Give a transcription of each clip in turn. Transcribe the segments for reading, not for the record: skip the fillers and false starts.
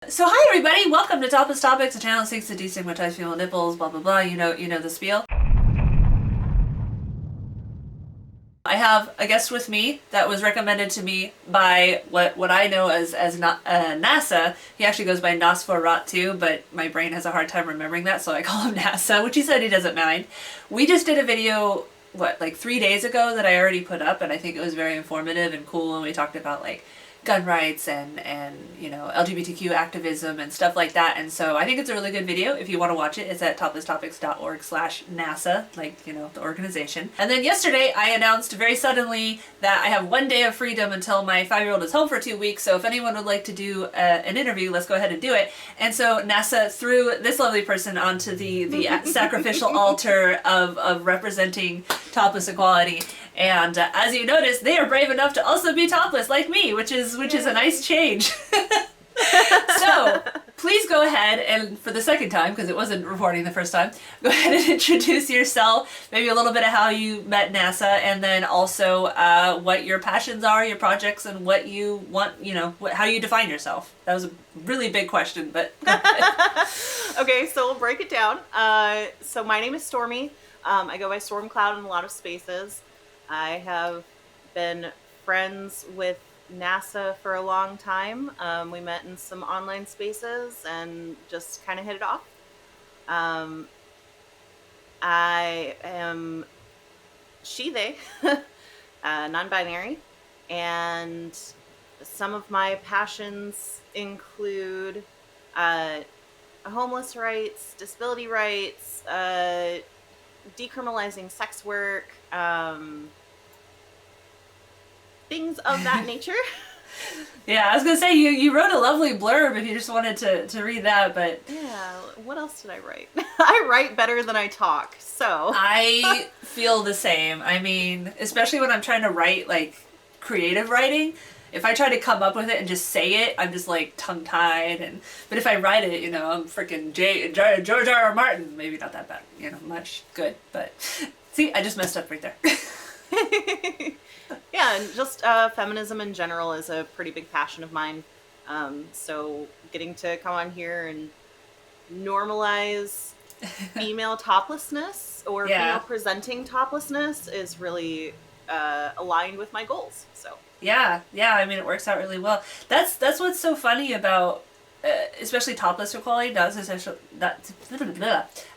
So hi everybody, welcome to Topless Topics, a channel that seeks to destigmatize female nipples, blah blah blah, you know the spiel. I have a guest with me that was recommended to me by what I know as NASA. He actually goes by Nosferatu, but my brain has a hard time remembering that, so I call him NASA, which he said he doesn't mind. We just did a video, like 3 days ago that I already put up, and I think it was very informative and cool, and we talked about like gun rights and LGBTQ activism and stuff like that. And so I think it's a really good video. If you want to watch it, it's at toplesstopics.org/NASA, the organization. And then yesterday I announced very suddenly that I have 1 day of freedom until my 5-year-old is home for 2 weeks. So if anyone would like to do an interview, let's go ahead and do it. And so NASA threw this lovely person onto the sacrificial altar of representing topless equality. And as you notice, they are brave enough to also be topless like me, which is a nice change. So please go ahead and, for the second time, because it wasn't recording the first time, go ahead and introduce yourself, maybe a little bit of how you met NASA, and then also what your passions are, your projects, and what you want, how you define yourself. That was a really big question, but go ahead. Okay, so we'll break it down. So my name is Stormy. I go by Strmclwd in a lot of spaces. I have been friends with NASA for a long time. We met in some online spaces and just kind of hit it off. I am she, they, non-binary, and some of my passions include homeless rights, disability rights, decriminalizing sex work, things of that nature. Yeah, I was gonna say you wrote a lovely blurb if you just wanted to read that, but yeah, what else did I write? I write better than I talk, so I feel the same. I mean, especially when I'm trying to write like creative writing, if I try to come up with it and just say it, I'm just like tongue-tied. But if I write it, I'm freaking George R.R. Martin. Maybe not that bad, much good. But see, I just messed up right there. Yeah, and just feminism in general is a pretty big passion of mine. So getting to come on here and normalize female toplessness or female presenting toplessness is really aligned with my goals. So. Yeah, I mean, it works out really well. That's what's so funny about, especially topless equality. I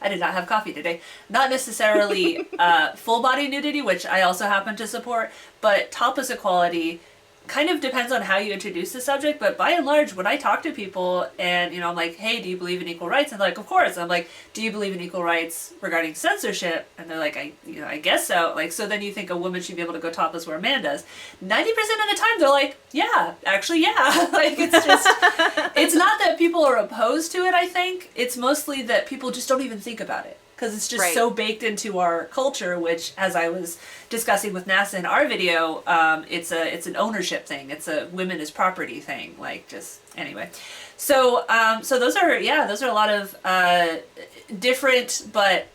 did not have coffee today. Not necessarily full body nudity, which I also happen to support, but topless equality kind of depends on how you introduce the subject. But by and large, when I talk to people and, I'm like, hey, do you believe in equal rights? And they're like, of course. I'm like, do you believe in equal rights regarding censorship? And they're like, I guess so. Like, so then you think a woman should be able to go topless where a man does. 90% of the time, they're like, yeah, actually, yeah. Like, it's just, it's not that people are opposed to it, I think. It's mostly that people just don't even think about it. Because it's just so baked into our culture, which, as I was discussing with NASA in our video, it's an ownership thing. It's a women as property thing. Like, just anyway. So those are a lot of different, but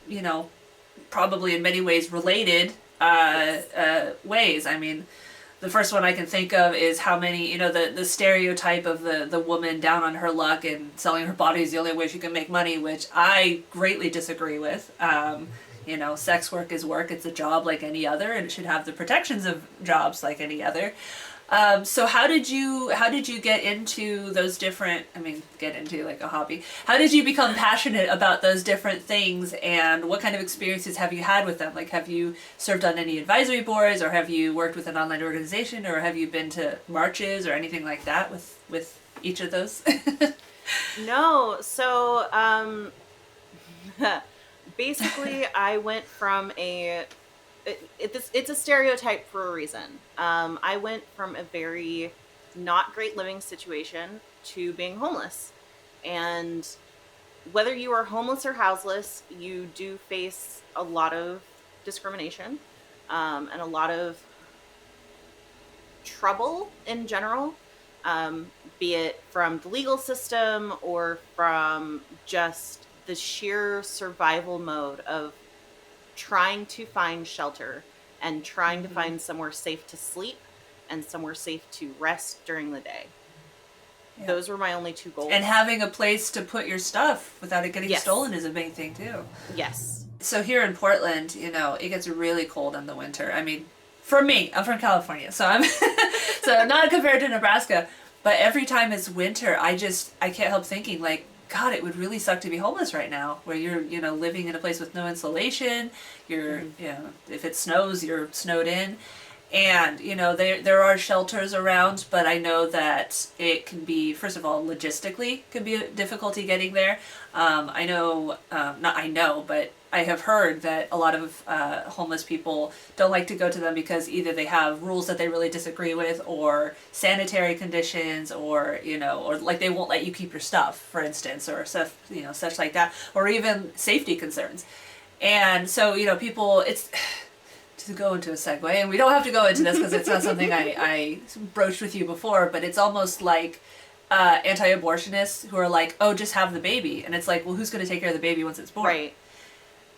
probably in many ways related ways. I mean, the first one I can think of is how many, the stereotype of the woman down on her luck and selling her body is the only way she can make money, which I greatly disagree with. Sex work is work. It's a job like any other, and it should have the protections of jobs like any other. So how did you get into those different, get into like a hobby? How did you become passionate about those different things, and what kind of experiences have you had with them? Like, have you served on any advisory boards, or have you worked with an online organization, or have you been to marches or anything like that with each of those? No. So, basically I went from it's a stereotype for a reason. I went from a very not great living situation to being homeless. And whether you are homeless or houseless, you do face a lot of discrimination and a lot of trouble in general, be it from the legal system or from just the sheer survival mode of trying to find shelter and trying to find somewhere safe to sleep and somewhere safe to rest during the day. Those were my only two goals. And having a place to put your stuff without it getting Yes. stolen is a big thing too. Yes. So here in Portland, you know, it gets really cold in the winter. I mean, for me, I'm from California, so I'm so not compared to Nebraska, but every time it's winter, I can't help thinking like, God, it would really suck to be homeless right now, where you're, you know, living in a place with no insulation. You're, you know, if it snows, you're snowed in. And, you know, there are shelters around, but I know that it can be, first of all, logistically, can be a difficulty getting there. I know, not I know, but I have heard that a lot of homeless people don't like to go to them because either they have rules that they really disagree with, or sanitary conditions, or, you know, or like they won't let you keep your stuff, for instance, or stuff, you know, such like that, or even safety concerns. And so, you know, people, it's... to go into a segue, and we don't have to go into this because it's not something I broached with you before, but it's almost like anti-abortionists who are like, oh, just have the baby. And it's like, well, who's going to take care of the baby once it's born? Right.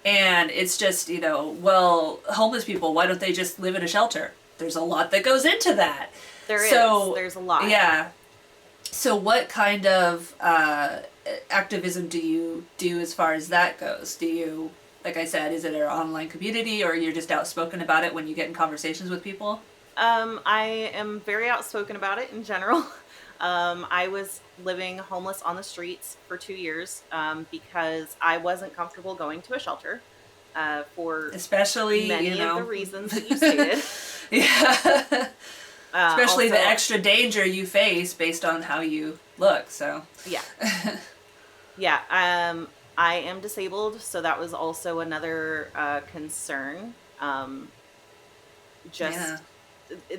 And it's just, you know, well, homeless people, why don't they just live in a shelter? There's a lot that goes into that. There's a lot. Yeah. So what kind of activism do you do as far as that goes? Do you... Like I said, is it an online community, or you're just outspoken about it when you get in conversations with people? I am very outspoken about it in general. I was living homeless on the streets for 2 years because I wasn't comfortable going to a shelter for especially many of the reasons that you stated. Yeah. Especially also, the extra danger you face based on how you look. So yeah, yeah. I am disabled, so that was also another concern.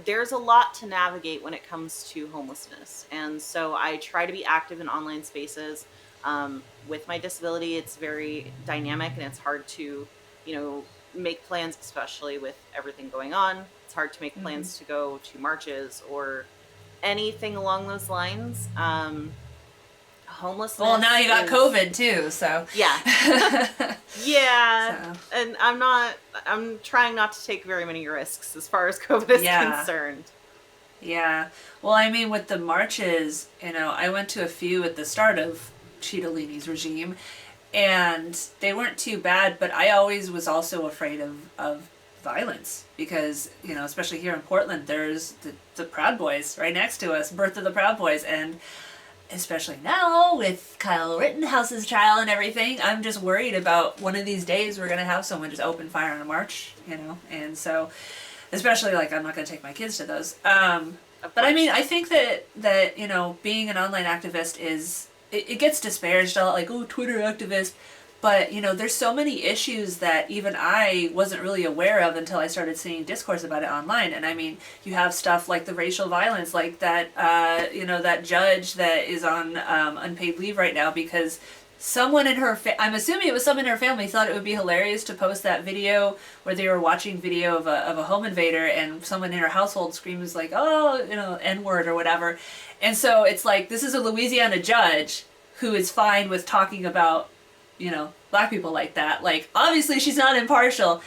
There's a lot to navigate when it comes to homelessness, and so I try to be active in online spaces. With my disability, it's very dynamic, and it's hard to, you know, make plans, especially with everything going on. It's hard to make plans to go to marches or anything along those lines. Homelessness. Well, now you got COVID too, so yeah, yeah. So. And I'm trying not to take very many risks as far as COVID is concerned. Yeah. Well, I mean, with the marches, you know, I went to a few at the start of Cittadini's regime, and they weren't too bad, but I always was also afraid of violence because, you know, especially here in Portland, there's the Proud Boys right next to us, Birth of the Proud Boys, and especially now with Kyle Rittenhouse's trial and everything, I'm just worried about one of these days we're going to have someone just open fire on a march, you know, and so, especially, like, I'm not going to take my kids to those. But I mean, I think that, you know, being an online activist is, it gets disparaged a lot, like, oh, Twitter activist. But, you know, there's so many issues that even I wasn't really aware of until I started seeing discourse about it online. And I mean, you have stuff like the racial violence, like that, you know, that judge that is on unpaid leave right now because someone in her, I'm assuming it was someone in her family, thought it would be hilarious to post that video where they were watching video of a home invader and someone in her household screams like, oh, you know, N-word or whatever. And so it's like, this is a Louisiana judge who is fine with talking about, you know, black people like that. Like, obviously she's not impartial.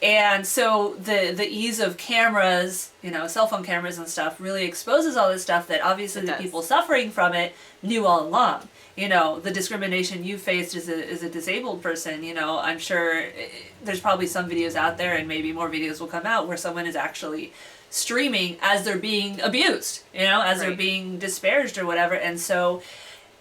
And so the ease of cameras, you know, cell phone cameras and stuff really exposes all this stuff that obviously the people suffering from it knew all along. You know, the discrimination you faced as a disabled person, you know, I'm sure there's probably some videos out there, and maybe more videos will come out, where someone is actually streaming as they're being abused, you know, as they're being disparaged or whatever. And so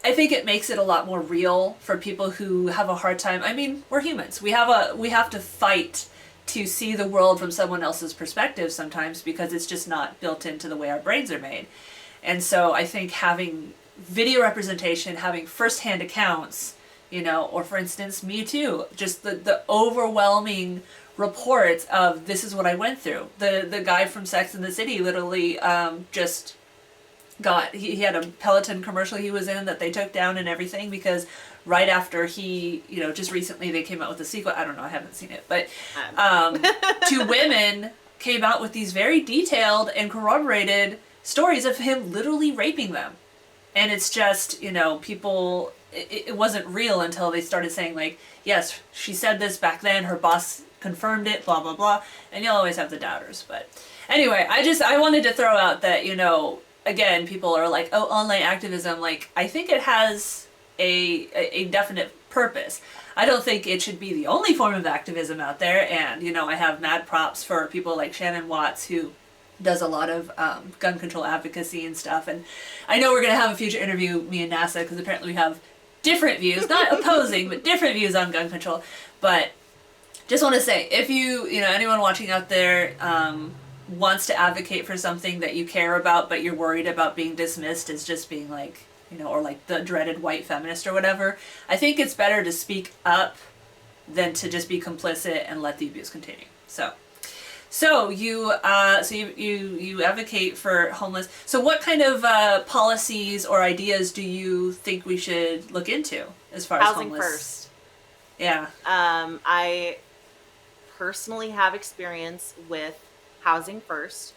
I think it makes it a lot more real for people who have a hard time. I mean, we're humans. We have to fight to see the world from someone else's perspective sometimes, because it's just not built into the way our brains are made. And so I think having video representation, having firsthand accounts, you know, or for instance, me too, just the overwhelming reports of this is what I went through. The guy from Sex and the City literally just got, he had a Peloton commercial he was in that they took down and everything, because right after he, you know, just recently they came out with a sequel. I don't know, I haven't seen it, but two women came out with these very detailed and corroborated stories of him literally raping them. And it's just, you know, people, it wasn't real until they started saying, like, yes, she said this back then, her boss confirmed it, blah, blah, blah. And you'll always have the doubters. But anyway, I wanted to throw out that, you know, again, people are like, oh, online activism, like, I think it has a definite purpose. I don't think it should be the only form of activism out there, and, you know, I have mad props for people like Shannon Watts, who does a lot of gun control advocacy and stuff, and I know we're going to have a future interview, me and NASA, because apparently we have different views, not opposing, but different views on gun control. But just want to say, if you know, anyone watching out there wants to advocate for something that you care about, but you're worried about being dismissed as just being like, you know, or like the dreaded white feminist or whatever, I think it's better to speak up than to just be complicit and let the abuse continue. So you advocate for homeless. So what kind of policies or ideas do you think we should look into as far as Housing homeless? first. Yeah. I personally have experience with housing first.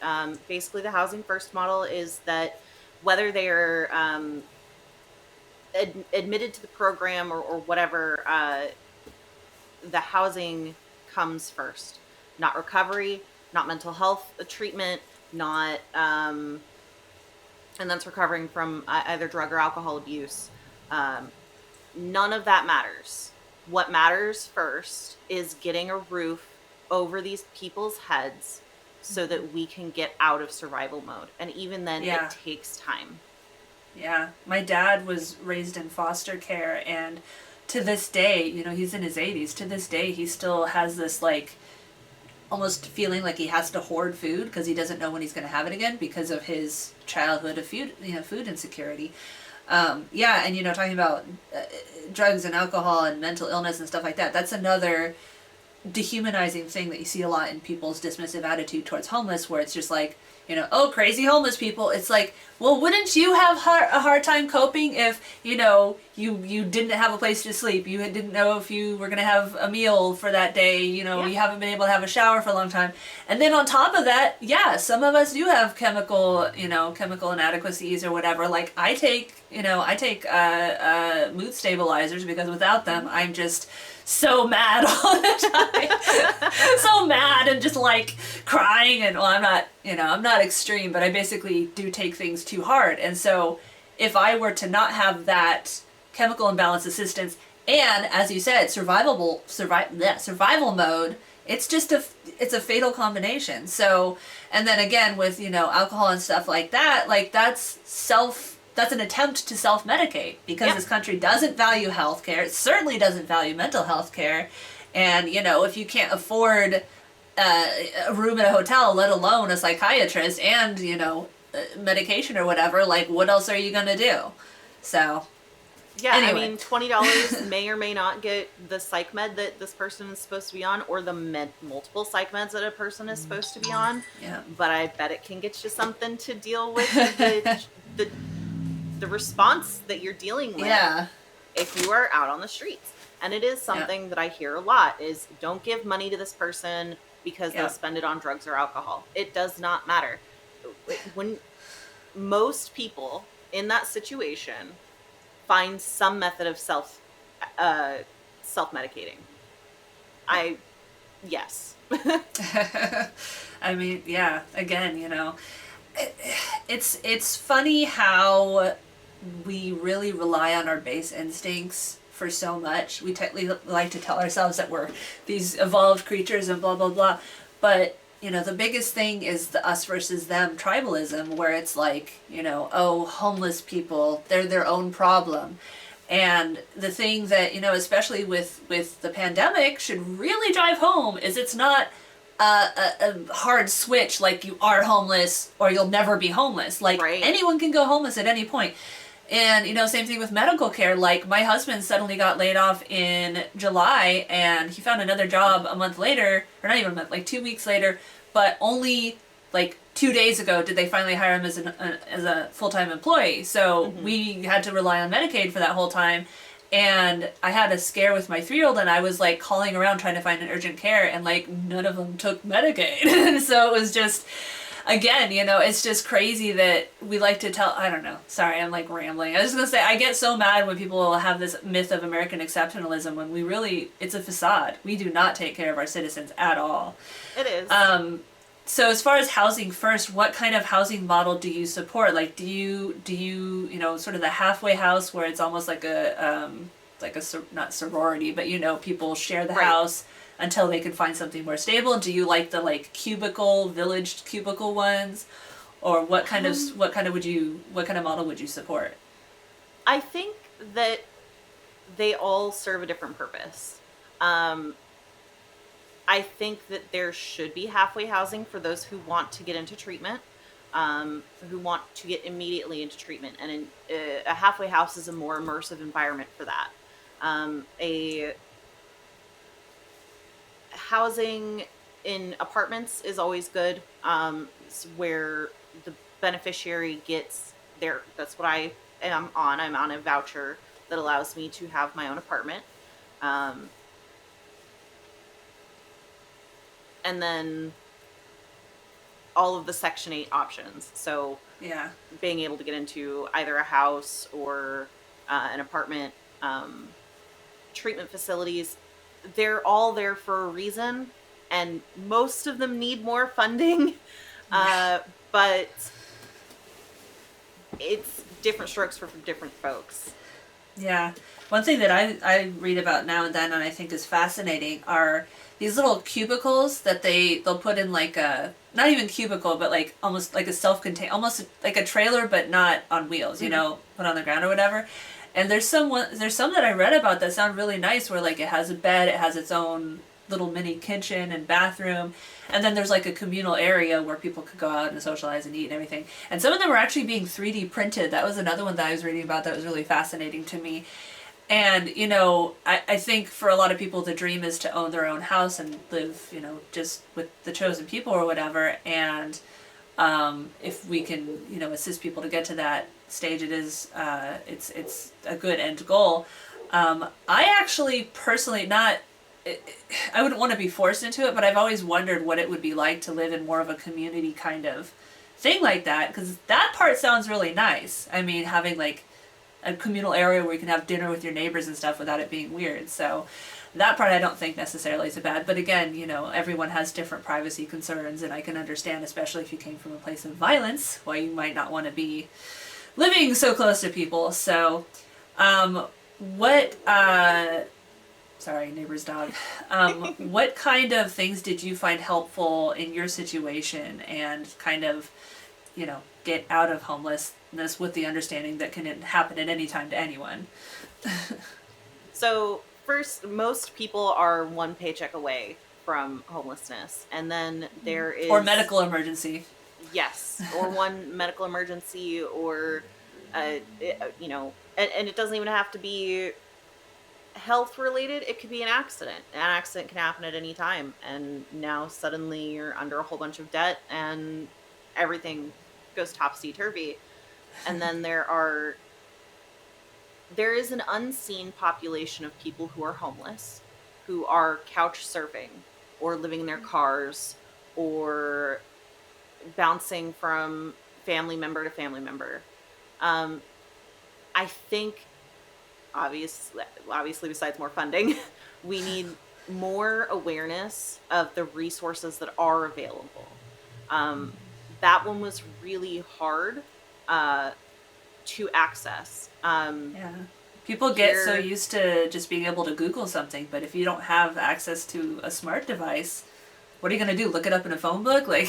Basically, the housing first model is that whether they're admitted to the program or whatever, the housing comes first. Not recovery, not mental health treatment, not, and that's recovering from either drug or alcohol abuse. None of that matters. What matters first is getting a roof over these people's heads so that we can get out of survival mode. And even then, it takes time. Yeah. My dad was raised in foster care, and to this day, you know, he's in his 80s. To this day, he still has this, like, almost feeling like he has to hoard food because he doesn't know when he's going to have it again because of his childhood of food insecurity. And, you know, talking about drugs and alcohol and mental illness and stuff like that, that's another dehumanizing thing that you see a lot in people's dismissive attitude towards homeless, where it's just like, you know, oh, crazy homeless people. It's like, well, wouldn't you have a hard time coping if, you know, you didn't have a place to sleep, you didn't know if you were going to have a meal for that day, you know, you haven't been able to have a shower for a long time. And then on top of that, some of us do have chemical inadequacies or whatever. Like, I take mood stabilizers because without them, I'm just so mad all the time. So mad and just like crying, and well, I'm not extreme, but I basically do take things too hard. And so if I were to not have that chemical imbalance assistance and, as you said, survival mode, it's a fatal combination. So, and then again with, you know, alcohol and stuff like that, like that's an attempt to self-medicate because this country doesn't value healthcare. It certainly doesn't value mental health care. And, you know, if you can't afford a room at a hotel, let alone a psychiatrist and, you know, medication or whatever, like, what else are you going to do? So, anyway. I mean, $20 may or may not get the psych med that this person is supposed to be on, or the multiple psych meds that a person is supposed to be on. Yeah. But I bet it can get you something to deal with the response that you're dealing with if you are out on the streets. And it is something that I hear a lot is, don't give money to this person because they'll spend it on drugs or alcohol. It does not matter. When most people in that situation find some method of self-medicating. Yes. I mean, again, you know, it's funny how we really rely on our base instincts for so much. We like to tell ourselves that we're these evolved creatures and blah, blah, blah. But, you know, the biggest thing is the us versus them tribalism, where it's like, you know, oh, homeless people, they're their own problem. And the thing that, you know, especially with the pandemic should really drive home is it's not a hard switch like you are homeless or you'll never be homeless. Like, anyone can go homeless at any point. And, you know, same thing with medical care. Like, my husband suddenly got laid off in July, and he found another job a month later, or not even a month, like 2 weeks later, but only like 2 days ago did they finally hire him as a full-time employee. So we had to rely on Medicaid for that whole time. And I had a scare with my 3-year-old, and I was like calling around trying to find an urgent care, and like none of them took Medicaid. And so it was just, again, you know, it's just crazy that we like to tell, I don't know, sorry, I'm like rambling. I was just gonna say, I get so mad when people have this myth of American exceptionalism when we really, it's a facade. We do not take care of our citizens at all. It is. So as far as housing first, what kind of housing model do you support? Like, sort of the halfway house where it's almost like a not sorority, but people share the Right. house until they can find something more stable? Do you like the like villaged cubicle ones, or what kind of model would you support? I think that they all serve a different purpose. Um, I think that there should be halfway housing for those who want to get into treatment, who want to get immediately into treatment. And a halfway house is a more immersive environment for that. A housing in apartments is always good, where the beneficiary gets their, that's what I am on. I'm on a voucher that allows me to have my own apartment. And then all of the Section 8 options. So Yeah. being able to get into either a house or an apartment, treatment facilities, they're all there for a reason, and most of them need more funding. But it's different strokes for different folks. Yeah. One thing that I read about now and then and I think is fascinating are these little cubicles that they'll put in like a, not even cubicle, but like almost like a self-contained, almost like a trailer but not on wheels, put on the ground or whatever. And there's some that I read about that sound really nice, where like it has a bed, it has its own little mini kitchen and bathroom, and then there's like a communal area where people could go out and socialize and eat and everything. And some of them were actually being 3D printed. That was another one that I was reading about that was really fascinating to me. And I think for a lot of people the dream is to own their own house and live just with the chosen people or whatever. And if we can assist people to get to that stage, it's a good end goal. I actually personally not I wouldn't want to be forced into it, but I've always wondered what it would be like to live in more of a community kind of thing like that, because that part sounds really nice. I mean, having like a communal area where you can have dinner with your neighbors and stuff without it being weird. So that part I don't think necessarily is bad. But again, everyone has different privacy concerns, and I can understand, especially if you came from a place of violence, why you might not want to be living so close to people. So, what sorry, neighbor's dog. What kind of things did you find helpful in your situation, and kind of, get out of homelessness with the understanding that can happen at any time to anyone? So first, most people are one paycheck away from homelessness, and then there is, or medical emergency. Yes, or one medical emergency, or and it doesn't even have to be health related. It could be an accident. An accident can happen at any time, and now suddenly you're under a whole bunch of debt and everything goes topsy-turvy. And then there is an unseen population of people who are homeless, who are couch surfing or living in their cars or bouncing from family member to family member. I think obviously besides more funding, we need more awareness of the resources that are available. That one was really hard to access. Yeah. People get so used to just being able to Google something, but if you don't have access to a smart device, what are you going to do? Look it up in a phone book? Like,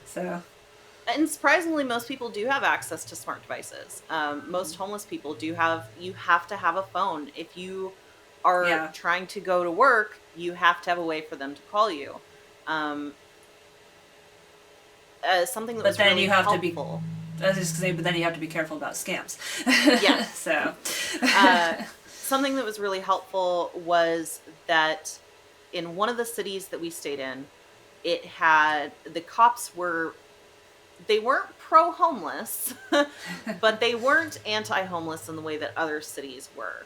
so. And surprisingly, most people do have access to smart devices. Most homeless people do you have to have a phone. If you are trying to go to work, you have to have a way for them to call you. Something that was really helpful. I was just going to say, but then you have to be careful about scams. Yeah. So. Something that was really helpful was that in one of the cities that we stayed in, the cops they weren't pro-homeless, but they weren't anti-homeless in the way that other cities were.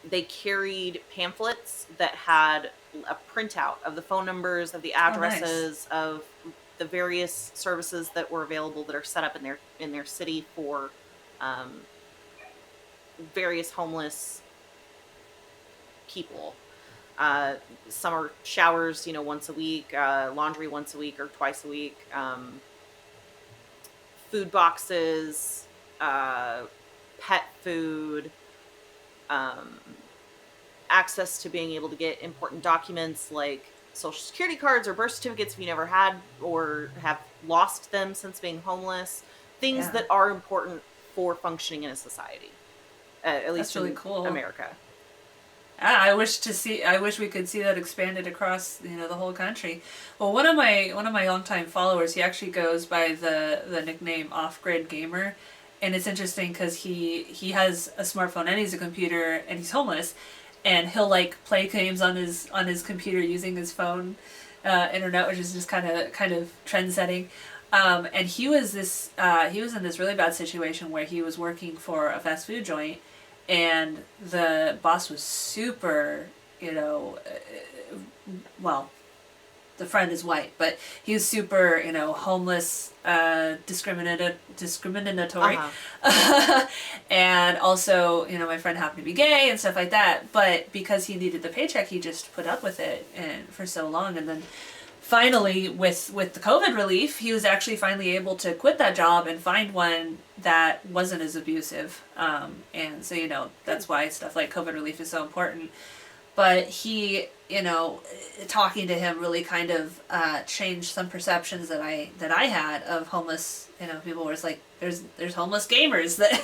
They carried pamphlets that had a printout of the phone numbers, of the addresses, of the various services that were available that are set up in their city for various homeless people. Summer showers, once a week, laundry once a week or twice a week, food boxes, pet food, access to being able to get important documents like social security cards or birth certificates if you never had or have lost them since being homeless, things that are important for functioning in a society, at least really in cool. America. I wish we could see that expanded across the whole country. Well, one of my longtime followers, he actually goes by the nickname Off Grid Gamer, and it's interesting because he has a smartphone and he's a computer and he's homeless, and he'll like play games on his computer using his phone internet, which is just kind of trend setting. And he was in this really bad situation where he was working for a fast food joint. And the boss was super, well, the friend is white, but he was super, homeless, discriminatory. And also, my friend happened to be gay and stuff like that. But because he needed the paycheck, he just put up with it for so long. And then finally, with the COVID relief, he was actually finally able to quit that job and find one that wasn't as abusive. And so, that's why stuff like COVID relief is so important. But he, talking to him really kind of changed some perceptions that I had of homeless, people where it's like, there's homeless gamers that,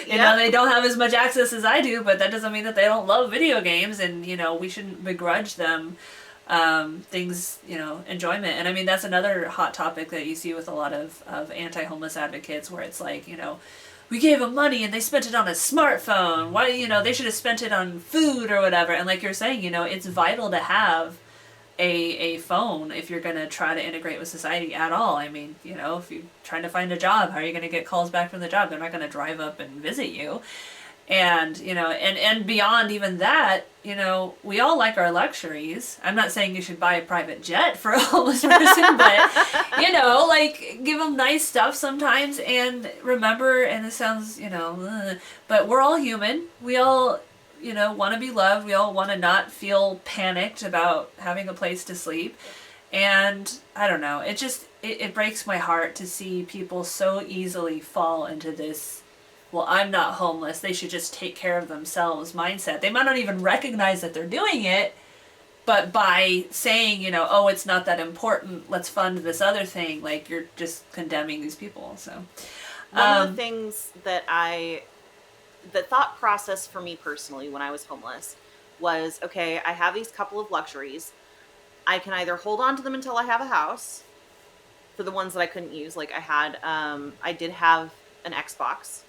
they don't have as much access as I do, but that doesn't mean that they don't love video games, and, we shouldn't begrudge them things, enjoyment. And I mean, that's another hot topic that you see with a lot of anti-homeless advocates, where it's like, we gave them money and they spent it on a smartphone. Why, they should have spent it on food or whatever. And like you're saying, it's vital to have a phone if you're going to try to integrate with society at all. I mean, if you're trying to find a job, how are you going to get calls back from the job? They're not going to drive up and visit you. And, and beyond even that, we all like our luxuries. I'm not saying you should buy a private jet for a homeless person, but, like, give them nice stuff sometimes. And remember, and this sounds, but we're all human. We all, want to be loved. We all want to not feel panicked about having a place to sleep. And I don't know, it breaks my heart to see people so easily fall into this, well, I'm not homeless, they should just take care of themselves mindset. They might not even recognize that they're doing it, but by saying, oh, it's not that important, let's fund this other thing, like, you're just condemning these people. So one of the things that the thought process for me personally when I was homeless was, okay, I have these couple of luxuries. I can either hold on to them until I have a house, for the ones that I couldn't use. Like I did have an Xbox.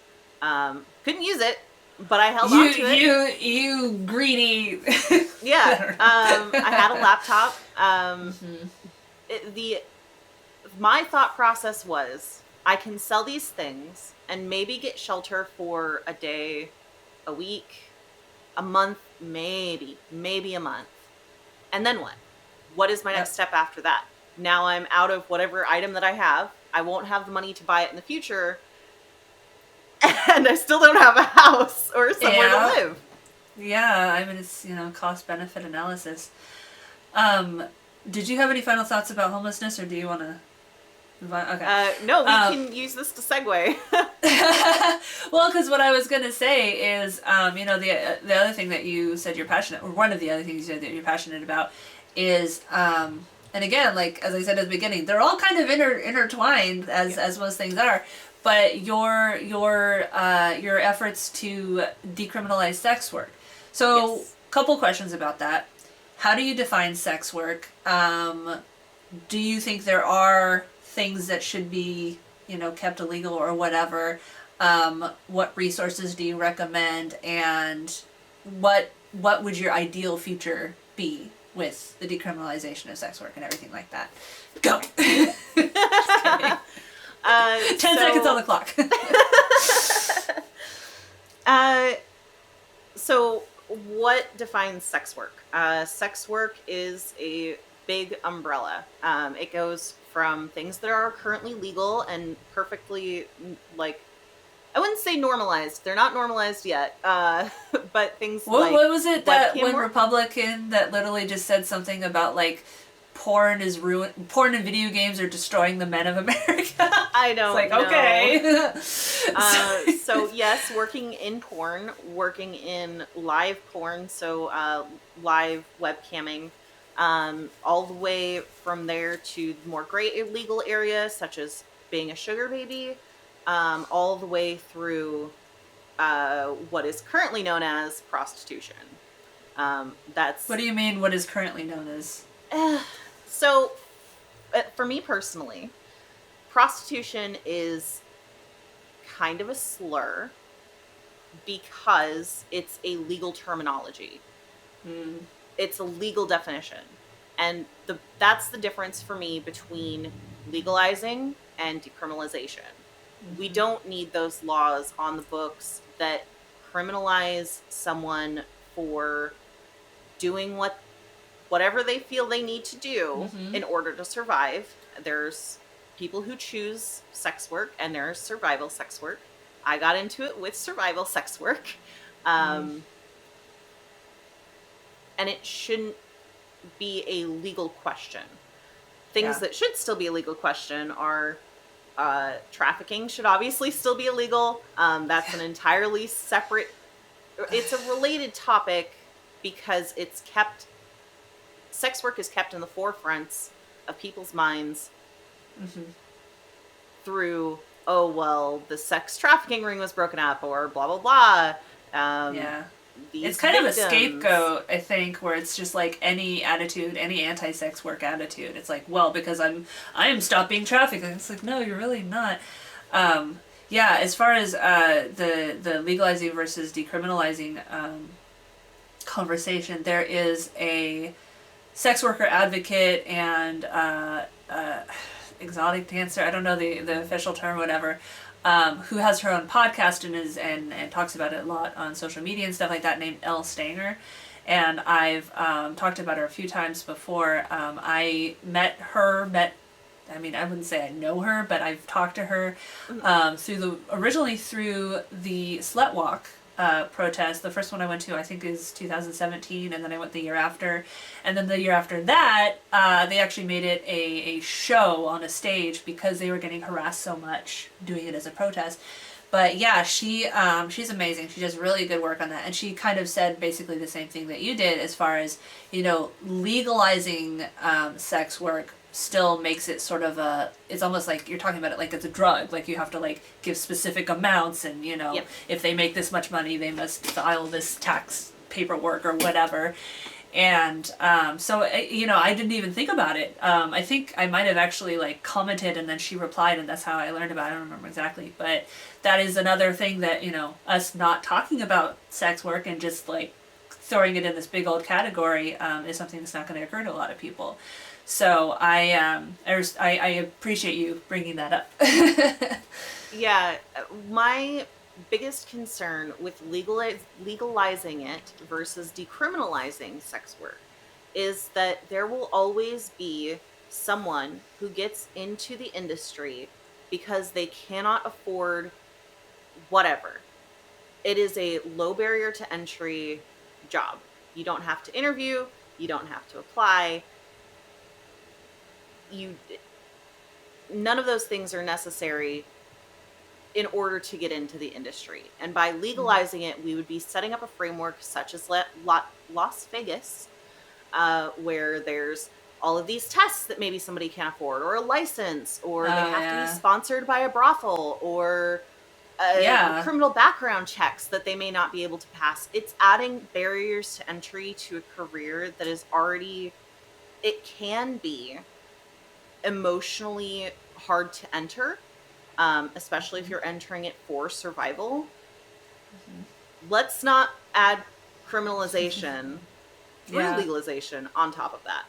Couldn't use it, but I held on to it. You greedy. Yeah. I had a laptop. My thought process was, I can sell these things and maybe get shelter for a day, a week, a month, maybe a month. And then what? What is my next step after that? Now I'm out of whatever item that I have. I won't have the money to buy it in the future. And I still don't have a house or somewhere to live. Yeah, I mean, it's, cost benefit analysis. Did you have any final thoughts about homelessness, or do you want to move on? Okay. No, we can use this to segue. Well, because what I was going to say is, the other thing that you said you're passionate, or one of the other things you said that you're passionate about is, and again, like, as I said at the beginning, they're all kind of intertwined, as most things are. But your efforts to decriminalize sex work. So, couple questions about that. How do you define sex work? Do you think there are things that should be, kept illegal or whatever? What resources do you recommend? And what would your ideal future be with the decriminalization of sex work and everything like that? Go. Just kidding. 10 seconds on the clock. So what defines sex work? Sex work is a big umbrella. It goes from things that are currently legal and perfectly, like, I wouldn't say normalized. They're not normalized yet. But things like what was it that webcam one work? Republican that literally just said something about like porn and video games are destroying the men of America? I don't It's like, know. okay. So yes, working in porn, working in live porn, so live webcamming, all the way from there to more gray illegal areas such as being a sugar baby, all the way through what is currently known as prostitution. That's What do you mean what is currently known as? so for me personally, prostitution is kind of a slur because it's a legal terminology. It's a legal definition. And that's the difference for me between legalizing and decriminalization. We don't need those laws on the books that criminalize someone for doing whatever they feel they need to do in order to survive. There's people who choose sex work and there's survival sex work. I got into it with survival sex work. And it shouldn't be a legal question. Things that should still be a legal question are trafficking should obviously still be illegal. That's an entirely separate, it's a related topic because sex work is kept in the forefronts of people's minds through, oh, well, the sex trafficking ring was broken up or blah, blah, blah. It's kind of a scapegoat, I think, where it's just like any attitude, any anti-sex work attitude. It's like, well, because I'm stopping trafficking. It's like, no, you're really not. As far as the legalizing versus decriminalizing conversation, there is a sex worker advocate and exotic dancer, I don't know the official term, whatever, who has her own podcast and talks about it a lot on social media and stuff like that, named Elle Stanger. And I've talked about her a few times before. I wouldn't say I know her, but I've talked to her originally through the Slut Walk protest. The first one I went to, I think, is 2017, and then I went the year after. And then the year after that, they actually made it a show on a stage because they were getting harassed so much doing it as a protest. But yeah, she's amazing. She does really good work on that. And she kind of said basically the same thing that you did as far as, legalizing sex work still makes it sort of it's almost like you're talking about it like it's a drug. Like you have to like give specific amounts and, if they make this much money, they must file this tax paperwork or whatever. And so I didn't even think about it. I think I might have actually like commented and then she replied, and that's how I learned about it. I don't remember exactly, but that is another thing that us not talking about sex work and just like throwing it in this big old category is something that's not going to occur to a lot of people. So I appreciate you bringing that up. Yeah, my biggest concern with legalizing it versus decriminalizing sex work is that there will always be someone who gets into the industry because they cannot afford whatever. It is a low barrier to entry job. You don't have to interview, you don't have to apply. None of those things are necessary in order to get into the industry. And by legalizing it, we would be setting up a framework such as Las Vegas, where there's all of these tests that maybe somebody can't afford, or a license, or they have to be sponsored by a brothel, or criminal background checks that they may not be able to pass. It's adding barriers to entry to a career that is already, it can be emotionally hard to enter, especially if you're entering it for survival. Let's not add criminalization through legalization on top of that.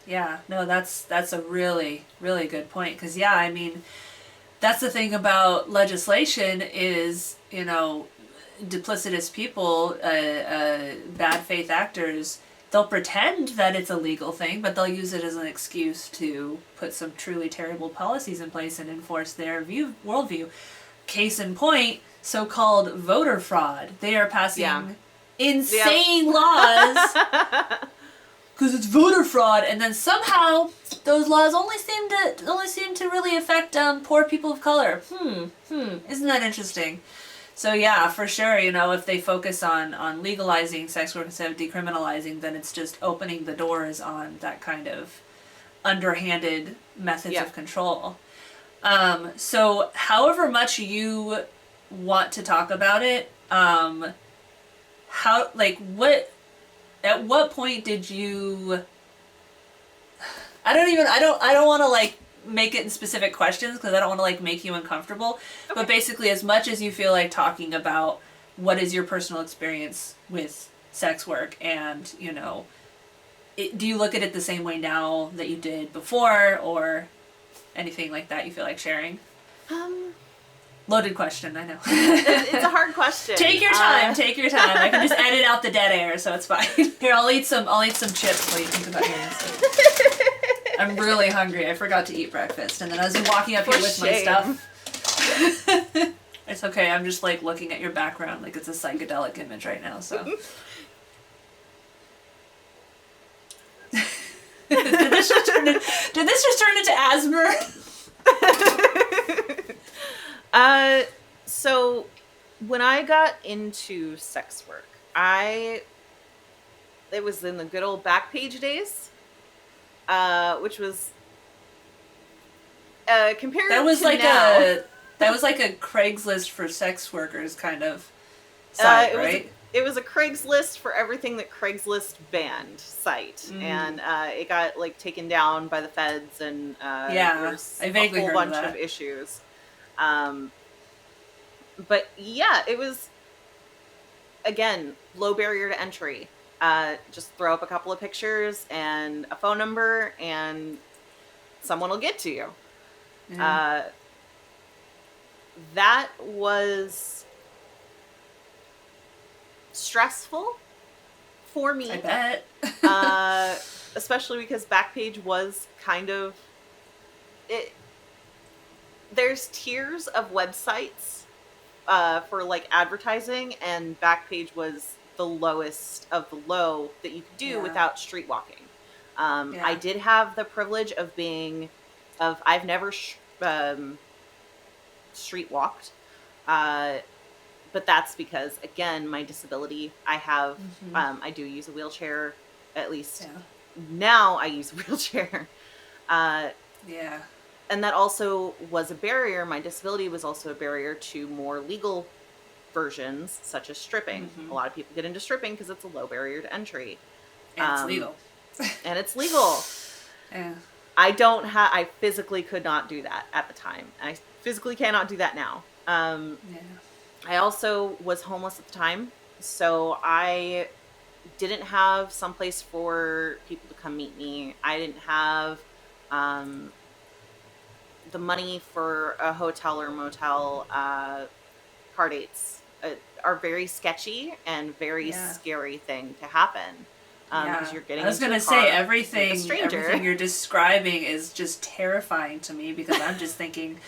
Yeah, no, that's a really, really good point. Because, that's the thing about legislation is, duplicitous people, bad faith actors, they'll pretend that it's a legal thing, but they'll use it as an excuse to put some truly terrible policies in place and enforce their worldview. case in point, so-called voter fraud. They are passing insane laws because it's voter fraud, and then somehow those laws only seem to really affect poor people of color. Isn't that interesting? So yeah, for sure, you know, if they focus on legalizing sex work instead of decriminalizing, then it's just opening the doors on that kind of underhanded methods of control. So however much you want to talk about it, at what point did you, I don't want to like make it in specific questions because I don't want to like make you uncomfortable, but basically as much as you feel like talking about what is your personal experience with sex work, and you know, do you look at it the same way now that you did before, or anything like that you feel like sharing? Loaded question, I know. It's a hard question. Take your time. Take your time. I can just edit out the dead air, so it's fine. Here, I'll eat some chips while you think about your answer. I'm really hungry. I forgot to eat breakfast, and then as I'm walking up here with my stuff. It's okay. I'm just like looking at your background like it's a psychedelic image right now. So. Did this just turn into asthma? So when I got into sex work, it was in the good old Backpage days, which was compared that was to like now, that was like a Craigslist for sex workers kind of site, right? It was a Craigslist for everything that Craigslist banned site, and it got like taken down by the feds, and there's I vaguely a whole heard bunch of of issues. But yeah, it was, again, low barrier to entry. Just throw up a couple of pictures and a phone number, and someone will get to you. That was stressful for me. I bet. Especially because Backpage was kind of it. There's tiers of websites for like advertising, and Backpage was the lowest of the low that you could do without street walking. I did have the privilege of I've never street walked, but that's because, again, my disability. I have I do use a wheelchair, at least now I use a wheelchair. And that also was a barrier. My disability was also a barrier to more legal versions, such as stripping. A lot of people get into stripping because it's a low barrier to entry. And it's legal. And it's legal. Yeah. I physically could not do that at the time. I physically cannot do that now. I also was homeless at the time, so I didn't have someplace for people to come meet me. I didn't have the money for a hotel or motel. Car dates are very sketchy and very scary thing to happen. Because you're getting. I was gonna say everything you're describing is just terrifying to me, because I'm just thinking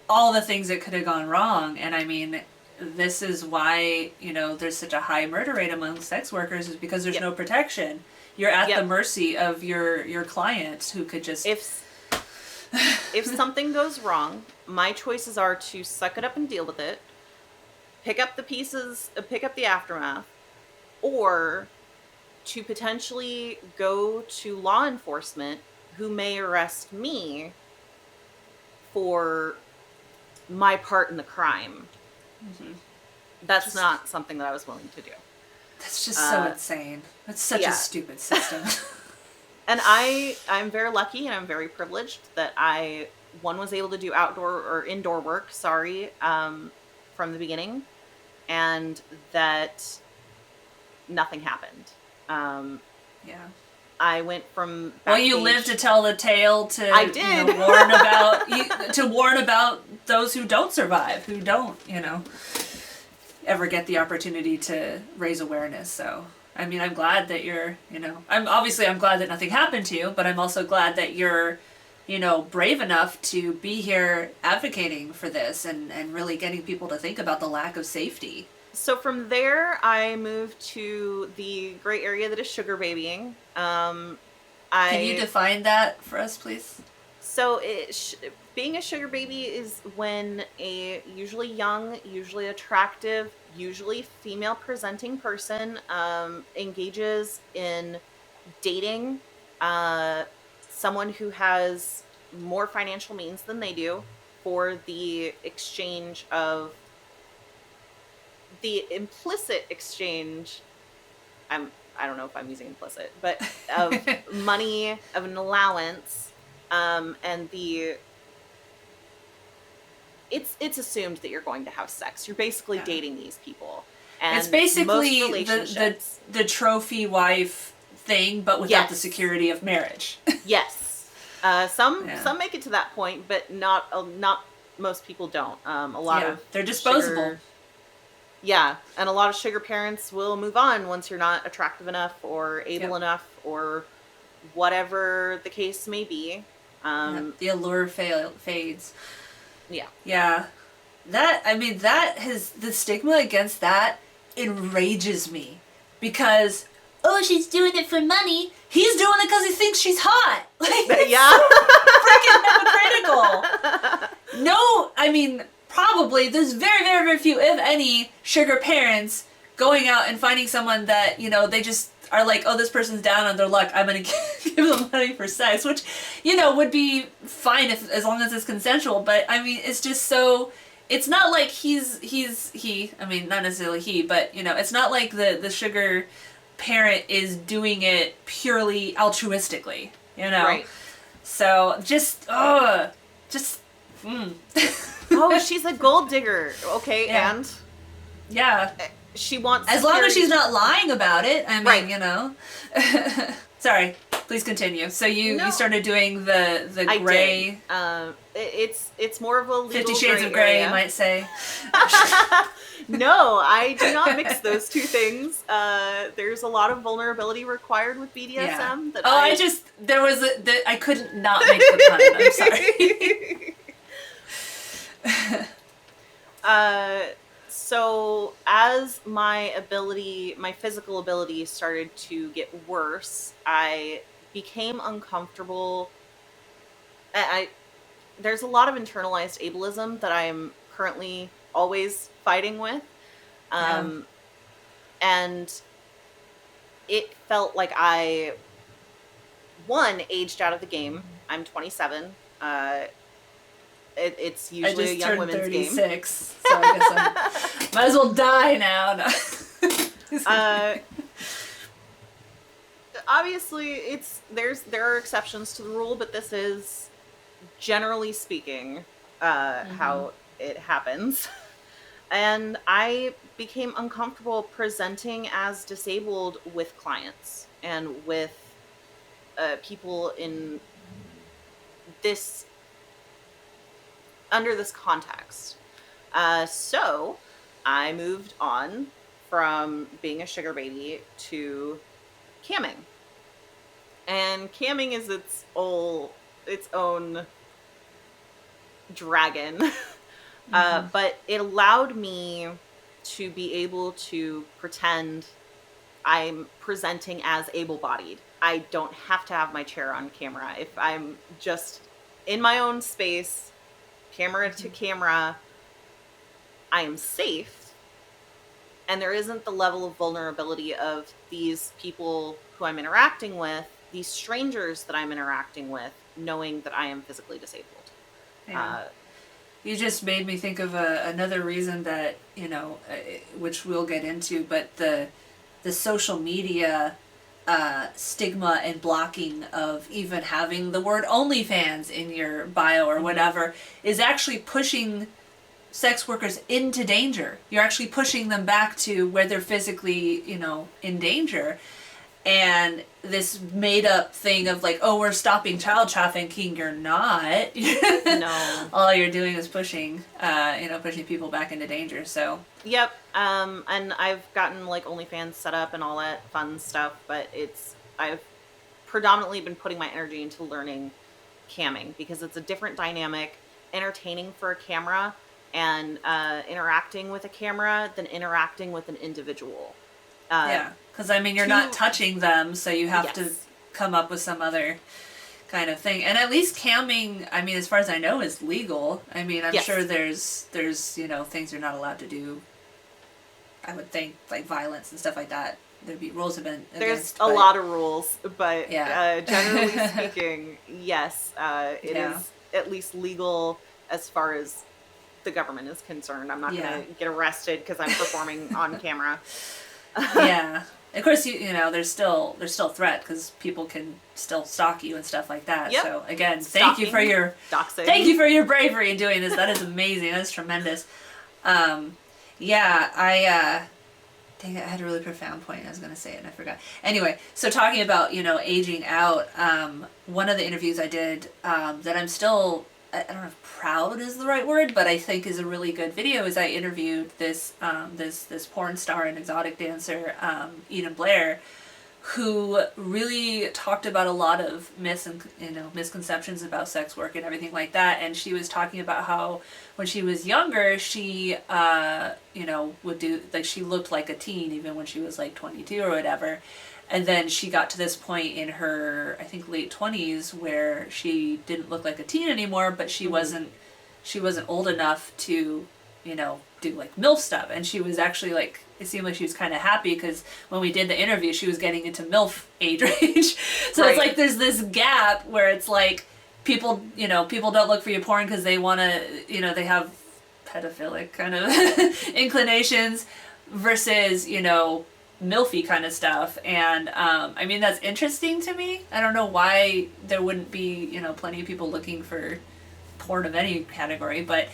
all the things that could have gone wrong. And I mean, this is why, you know, there's such a high murder rate among sex workers, is because there's no protection. You're at the mercy of your client, who could just if something goes wrong, my choices are to suck it up and deal with it, pick up the pieces, pick up the aftermath, or to potentially go to law enforcement, who may arrest me for my part in the crime. That's not something that I was willing to do. That's just so insane. That's such a stupid system. And I'm very lucky and I'm very privileged that I was able to do outdoor or indoor work, from the beginning, and that nothing happened. I went from Backpage. Well, you lived to tell the tale to I did. You know, warn about those who don't survive, who don't, you know, ever get the opportunity to raise awareness. So I mean, I'm glad that you're, you know, I'm glad that nothing happened to you, but I'm also glad that you're brave enough to be here advocating for this and really getting people to think about the lack of safety. So from there, I moved to the gray area that is sugar babying. Can you define that for us, please? So being a sugar baby is when a usually young, usually attractive, usually female-presenting person engages in dating someone who has more financial means than they do for the exchange of the implicit exchange. I don't know if I'm using implicit, but of money, of an allowance, and it's assumed that you're going to have sex. You're basically dating these people. And it's basically the trophy wife thing, but without the security of marriage. Yes. Some make it to that point, but not most people don't. A lot of they're disposable. And a lot of sugar parents will move on once you're not attractive enough or able enough or whatever the case may be. The allure fades. Yeah. The stigma against that enrages me because, she's doing it for money. He's doing it because he thinks she's hot. Freaking hypocritical. No, probably there's very, very, very few, if any, sugar parents going out and finding someone that, they just are like, this person's down on their luck, I'm going to give them money for sex, which, would be fine as long as it's consensual. But, it's just so, it's not like not necessarily he, but, it's not like the sugar parent is doing it purely altruistically, Right. So, she's a gold digger. Okay, and? Yeah. She wants as long as she's not lying about it. Sorry, please continue. So you started doing the gray. It's more of a legal 50 Shades of Grey, you might say. No, I do not mix those two things. There's a lot of vulnerability required with BDSM. I couldn't not make the pun. I'm sorry. So as my physical ability started to get worse, I became uncomfortable. There's a lot of internalized ableism that I'm currently always fighting with. And it felt like I, aged out of the game. I'm 27. It's usually a young women's 36, game. So I guess I might as well die now. No. Obviously, there are exceptions to the rule, but this is, generally speaking, how it happens. And I became uncomfortable presenting as disabled with clients and with people in this, under this context. So I moved on from being a sugar baby to camming. And camming is its own dragon. But it allowed me to be able to pretend I'm presenting as able-bodied. I don't have to have my chair on camera. If I'm just in my own space, camera to camera, I am safe. And there isn't the level of vulnerability of these people who I'm interacting with, these strangers that I'm interacting with, knowing that I am physically disabled. Yeah. You just made me think of another reason that, which we'll get into, but the social media stigma and blocking of even having the word OnlyFans in your bio or whatever is actually pushing sex workers into danger. You're actually pushing them back to where they're physically, in danger. And this made up thing of like, we're stopping child trafficking. You're not. No. All you're doing is pushing people back into danger. So. Yep. And I've gotten like OnlyFans set up and all that fun stuff, but I've predominantly been putting my energy into learning camming because it's a different dynamic, entertaining for a camera and interacting with a camera than interacting with an individual. Yeah, because I mean, you're not touching them, so you have to come up with some other kind of thing. And at least camming, I mean, as far as I know, is legal. I mean, I'm sure there's things you're not allowed to do. I would think, like violence and stuff like that. There'd be rules against. There's a lot of rules, but generally speaking, yes, it is at least legal as far as the government is concerned. I'm not going to get arrested because I'm performing on camera. Yeah. Of course, there's still threat because people can still stalk you and stuff like that. Yep. So again, thank you for your bravery in doing this. That is amazing. That is tremendous. Dang it, I had a really profound point. I was going to say it and I forgot. Anyway, so talking about, aging out, one of the interviews I did that I'm still, I don't know if proud is the right word, but I think is a really good video is I interviewed this porn star and exotic dancer, Eden Blair, who really talked about a lot of misconceptions about sex work and everything like that. And she was talking about how when she was younger, she, would do, like, she looked like a teen even when she was like 22 or whatever. And then she got to this point in her, I think, late 20s where she didn't look like a teen anymore, but she wasn't old enough to, do like MILF stuff. And she was actually like, it seemed like she was kind of happy because when we did the interview, she was getting into MILF age range. So It's like there's this gap where it's like people don't look for your porn because they want to, they have pedophilic kind of inclinations versus, MILFy kind of stuff. And I mean, that's interesting to me. I don't know why there wouldn't be, plenty of people looking for porn of any category, but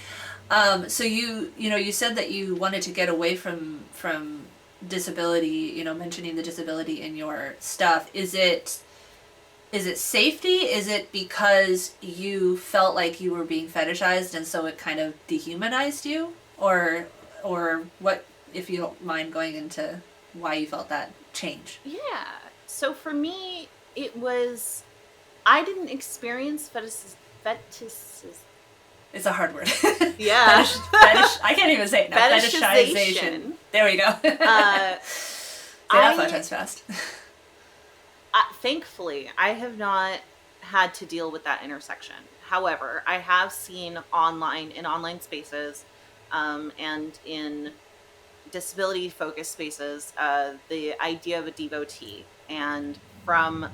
so you said that you wanted to get away from disability, mentioning the disability in your stuff. Is it safety? Is it because you felt like you were being fetishized and so it kind of dehumanized you? Or what, if you don't mind going into why you felt that change? Yeah. So for me, it was, I didn't experience fetishism. It's a hard word. Yeah. I can't even say it now. Fetishization. There we go. Say that 5 times fast. Thankfully, I have not had to deal with that intersection. However, I have seen in online spaces, and in disability-focused spaces, the idea of a devotee. And from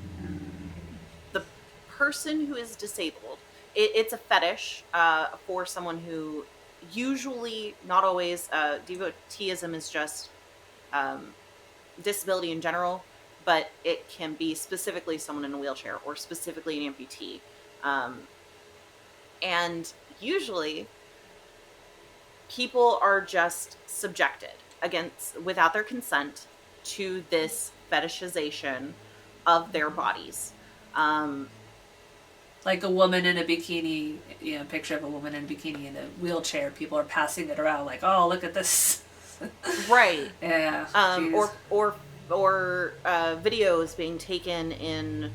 the person who is disabled, it's a fetish for someone who usually, not always, devoteeism is just disability in general, but it can be specifically someone in a wheelchair or specifically an amputee. And usually people are just subjected without their consent to this fetishization of their bodies. Like a woman in a bikini, picture of a woman in a bikini in a wheelchair. People are passing it around like, oh, look at this. Right. Yeah. Or videos being taken in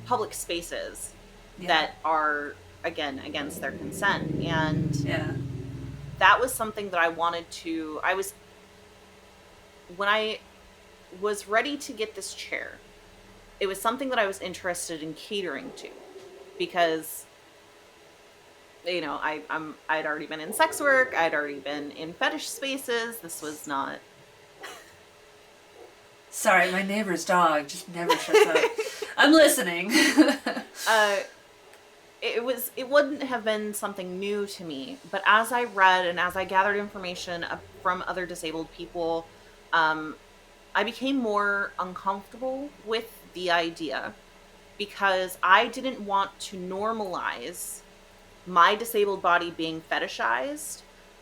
public spaces that are, again, against their consent. And that was something that I wanted to, when I was ready to get this chair, it was something that I was interested in catering to, because, I'd already been in sex work, I'd already been in fetish spaces. This was not. Sorry, my neighbor's dog just never shuts up. I'm listening. It wouldn't have been something new to me, but as I read and as I gathered information from other disabled people, I became more uncomfortable with the idea, because I didn't want to normalize my disabled body being fetishized.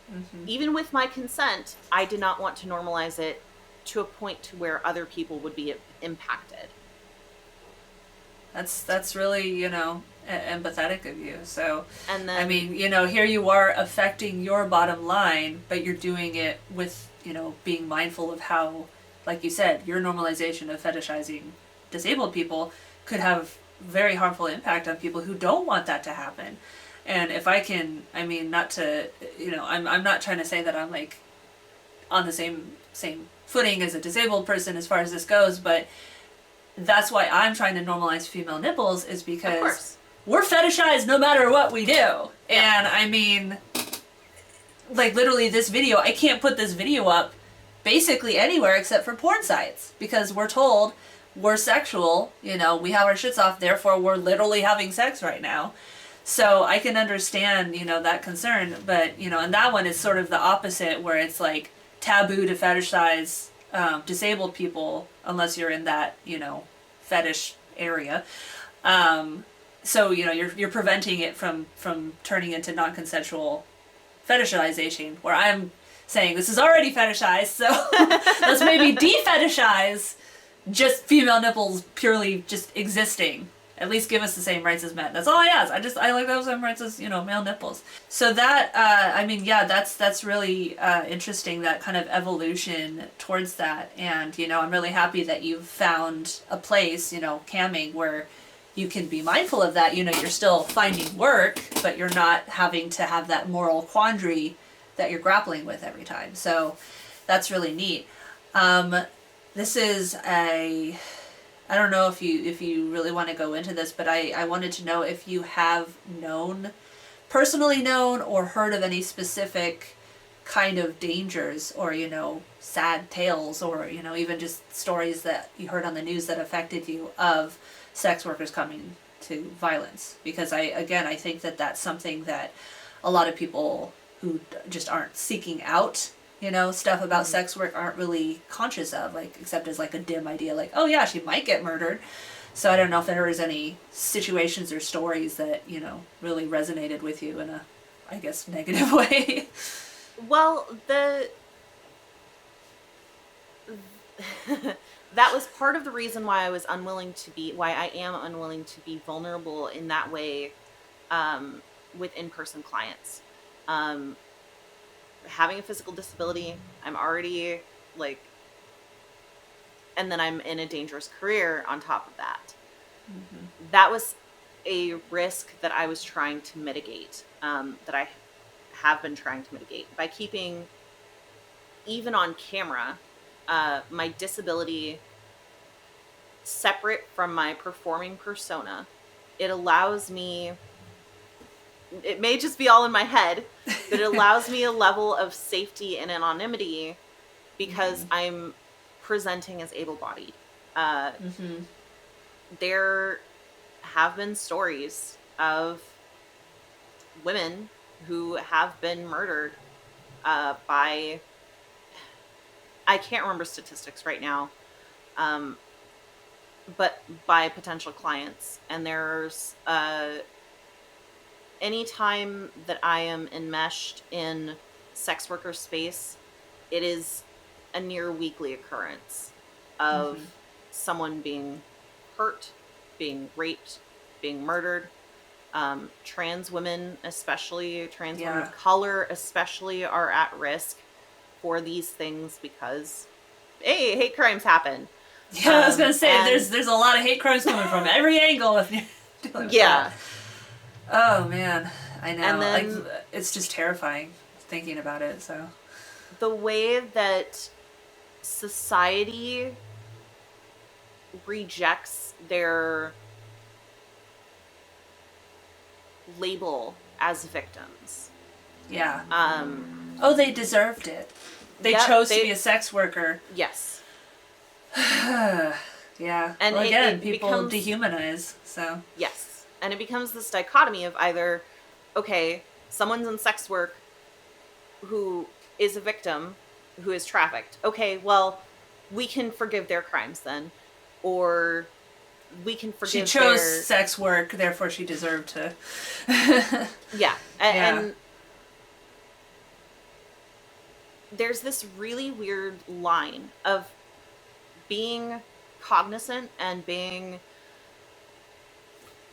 Mm-hmm. Even with my consent, I did not want to normalize it to a point to where other people would be impacted. That's really, empathetic of you. So, and then, I mean, here you are affecting your bottom line, but you're doing it with, being mindful of how, like you said, your normalization of fetishizing disabled people could have very harmful impact on people who don't want that to happen. And if I can, I mean, not to, I'm not trying to say that I'm like on the same footing as a disabled person as far as this goes, but that's why I'm trying to normalize female nipples, is because we're fetishized no matter what we do. Yeah. And I mean, like literally this video, I can't put this video up basically anywhere except for porn sites, because we're told we're sexual, we have our shits off, therefore we're literally having sex right now. So I can understand, that concern, but, and that one is sort of the opposite, where it's like taboo to fetishize disabled people unless you're in that, fetish area. So, you're preventing it from turning into non-consensual fetishization, where I'm saying this is already fetishized, so let's maybe de-fetishize just female nipples purely just existing. At least give us the same rights as men. That's all I ask. I like those same rights as, male nipples. So that, that's really interesting, that kind of evolution towards that. And, I'm really happy that you've found a place, camming, where you can be mindful of that. You're still finding work, but you're not having to have that moral quandary that you're grappling with every time. So that's really neat. This is I don't know if you really want to go into this, but I wanted to know if you have personally known or heard of any specific kind of dangers or, sad tales or, even just stories that you heard on the news that affected you of sex workers coming to violence. Because I think that that's something that a lot of people who just aren't seeking out stuff about sex work aren't really conscious of, like, except as like a dim idea, like, oh yeah, she might get murdered. So I don't know if there was any situations or stories that, really resonated with you in a, I guess, negative way. Well, that was part of the reason why I am unwilling to be vulnerable in that way with in-person clients. Having a physical disability, I'm already and then I'm in a dangerous career on top of that. Mm-hmm. That was a risk that I was trying to mitigate, that I have been trying to mitigate by keeping, even on camera, my disability separate from my performing persona. It allows me, it may just be all in my head, but it allows me a level of safety and anonymity because I'm presenting as able-bodied. There have been stories of women who have been murdered by, I can't remember statistics right now, but by potential clients. And there's any time that I am enmeshed in sex worker space, it is a near weekly occurrence of someone being hurt, being raped, being murdered. Trans women, especially trans women of color, especially, are at risk for these things because, hey, hate crimes happen. Yeah, I was gonna say there's a lot of hate crimes coming from every angle. Yeah. Oh man, I know. And then, it's just terrifying thinking about it. So the way that society rejects their label as victims. Yeah. Oh, they deserved it. They chose to be a sex worker. Yes. Yeah. And well, again, people dehumanize. So yes, and it becomes this dichotomy of either, okay, someone's in sex work who is a victim, who is trafficked. Okay, well, we can forgive their crimes then, or we can forgive. She chose sex work, therefore she deserved to. Yeah, and there's this really weird line of being cognizant and being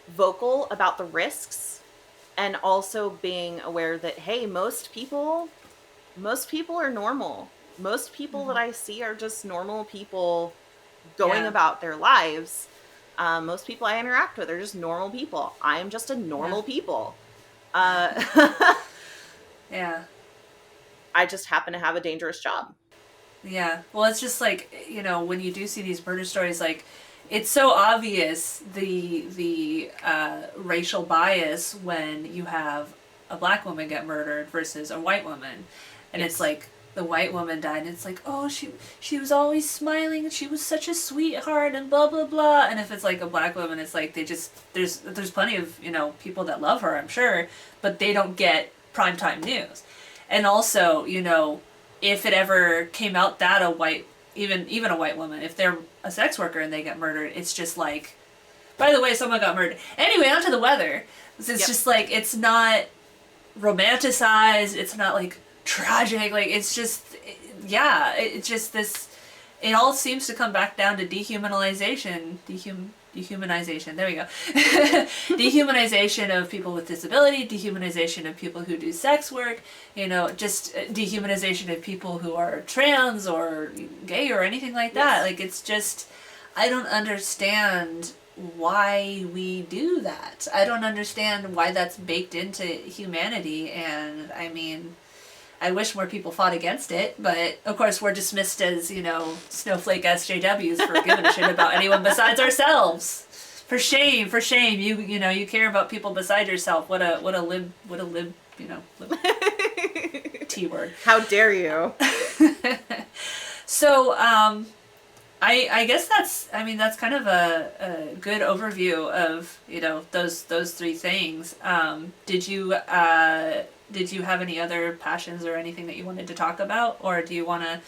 vocal about the risks, and also being aware that, hey, most people are normal. Most people that I see are just normal people going about their lives. Most people I interact with are just normal people. I am just a normal people. Yeah. I just happen to have a dangerous job. Yeah. Well, it's just like, when you do see these murder stories, like, it's so obvious the racial bias when you have a black woman get murdered versus a white woman. And Yes. It's like the white woman died and it's like, oh, she was always smiling and she was such a sweetheart and blah blah blah. And if it's like a black woman, it's like there's plenty of, people that love her, I'm sure, but they don't get primetime news. And also, if it ever came out that a white, even a white woman, if they're a sex worker and they get murdered, it's just like, by the way, someone got murdered. Anyway, onto the weather. It's just like, it's not romanticized. It's not like tragic. Like, it's just, it's just this, it all seems to come back down to dehumanization. Dehumanization. There we go. Dehumanization of people with disability, dehumanization of people who do sex work, just dehumanization of people who are trans or gay or anything like that. Like, it's just, I don't understand why we do that. I don't understand why that's baked into humanity. And I mean, I wish more people fought against it, but of course we're dismissed as, snowflake SJWs for giving a shit about anyone besides ourselves. For shame. You care about people beside yourself. What a lib, lib T word. How dare you? So, I guess that's kind of a good overview of, those three things. Did you have any other passions or anything that you wanted to talk about, or do you want to?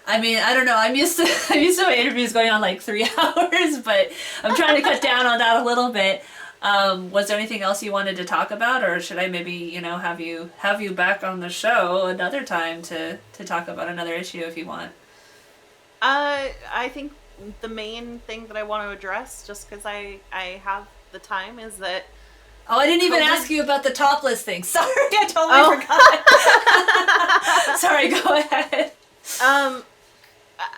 I mean, I don't know. I'm used to my interviews going on like 3 hours, but I'm trying to cut down on that a little bit. Was there anything else you wanted to talk about, or should I maybe have you back on the show another time to talk about another issue if you want? I think the main thing that I want to address, just because I have the time, is that. Oh, I didn't even ask you about the Topless thing. Sorry, I totally forgot. Sorry, go ahead.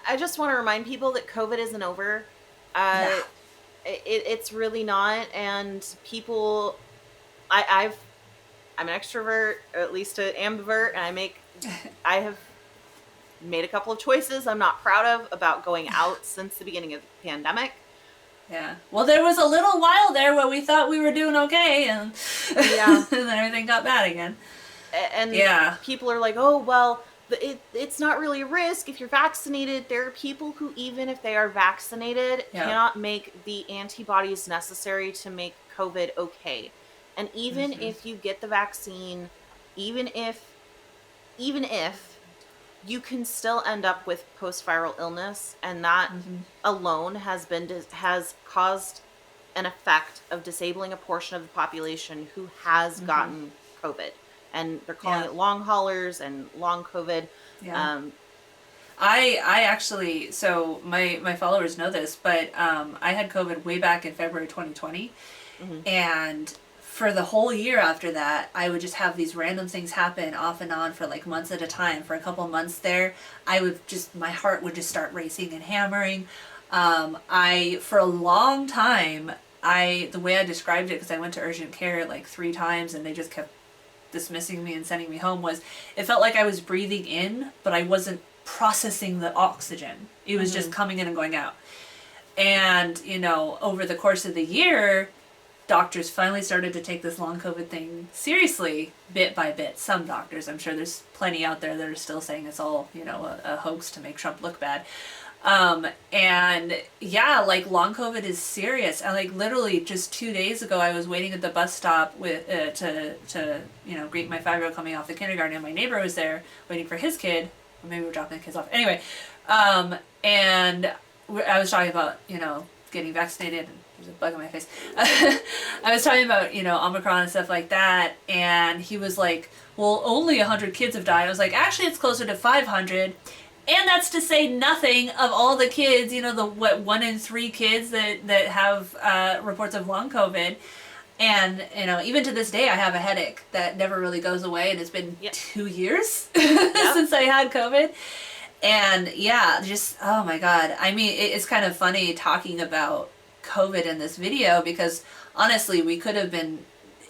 I just want to remind people that COVID isn't over. It's really not, and people. I'm an extrovert, or at least an ambivert, and I have made a couple of choices I'm not proud of about going out since the beginning of the pandemic. Yeah. Well, there was a little while there where we thought we were doing okay, and and then everything got bad again. And people are like, oh, well, it's not really a risk if you're vaccinated. There are people who, even if they are vaccinated, cannot make the antibodies necessary to make COVID okay. And even if you get the vaccine, even if you can still end up with post-viral illness, and that alone has caused an effect of disabling a portion of the population who has gotten COVID, and they're calling it long haulers and long COVID. Yeah. I actually, so my followers know this, but I had COVID way back in February 2020, and for the whole year after that, I would just have these random things happen off and on for like months at a time. For a couple months there, my heart would just start racing and hammering. For a long time, the way I described it, because I went to urgent care like 3 times and they just kept dismissing me and sending me home, was it felt like I was breathing in, but I wasn't processing the oxygen. It was just coming in and going out. And, over the course of the year, doctors finally started to take this long COVID thing seriously, bit by bit. Some doctors, I'm sure there's plenty out there that are still saying it's all, a hoax to make Trump look bad. And yeah, like long COVID is serious. And like literally just 2 days ago, I was waiting at the bus stop with to greet my 5-year-old coming off the kindergarten, and my neighbor was there waiting for his kid. Or maybe we're dropping the kids off. Anyway, and I was talking about getting vaccinated. There's a bug in my face. I was talking about, Omicron and stuff like that, and he was like, well, only 100 kids have died. I was like, actually, it's closer to 500, and that's to say nothing of all the kids, the 1 in 3 kids that have reports of long COVID. And, even to this day, I have a headache that never really goes away, and it's been 2 years since I had COVID. And, yeah, just, oh, my God. I mean, it's kind of funny talking about COVID in this video, because honestly, we could have been